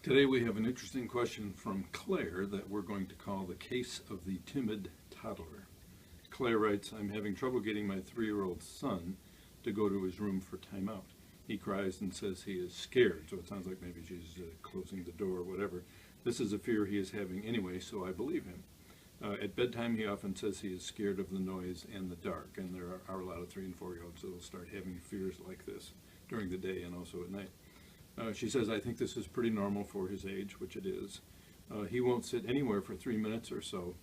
Today we have an interesting question from Claire that we're going to call the case of the timid toddler. Claire writes, I'm having trouble getting my 3-year-old son to go to his room for timeout. He cries and says he is scared, so it sounds like maybe she's closing the door or whatever. This is a fear he is having anyway, so I believe him. At bedtime he often says he is scared of the noise and the dark, and there are a lot of 3 and 4-year-olds that will start having fears like this during the day and also at night. She says, I think this is pretty normal for his age, which it is. He won't sit anywhere for 3 minutes or so,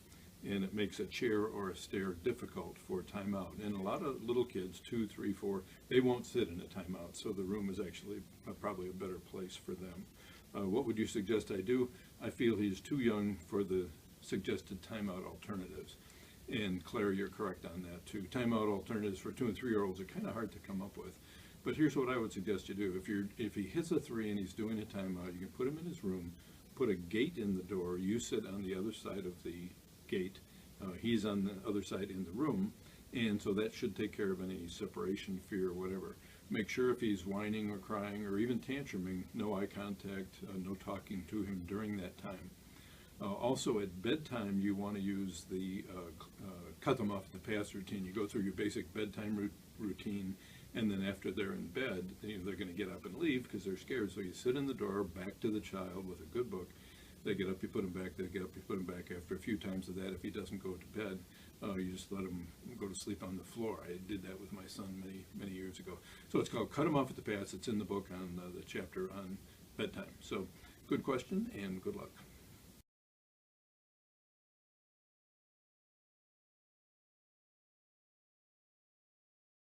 and it makes a chair or a stair difficult for timeout. And a lot of little kids, 2, 3, 4, they won't sit in a timeout, so the room is actually probably a better place for them. What would you suggest I do? I feel he's too young for the suggested timeout alternatives. And Claire, you're correct on that too. Timeout alternatives for 2 and 3-year-olds are kind of hard to come up with. But here's what I would suggest you do. If he hits a 3 and he's doing a timeout, you can put him in his room, put a gate in the door, you sit on the other side of the gate, he's on the other side in the room, and so that should take care of any separation, fear, or whatever. Make sure if he's whining or crying or even tantruming, no eye contact, no talking to him during that time. Also at bedtime, you want to use the cut them off at the pass routine. You go through your basic bedtime routine, and then after they're in bed, they're going to get up and leave because they're scared. So you sit in the door, back to the child with a good book. They get up, you put them back. They get up, you put them back. After a few times of that, if he doesn't go to bed, you just let him go to sleep on the floor. I did that with my son many years ago. So it's called Cut 'em Off at the Pass. It's in the book on the chapter on bedtime. So good question and good luck.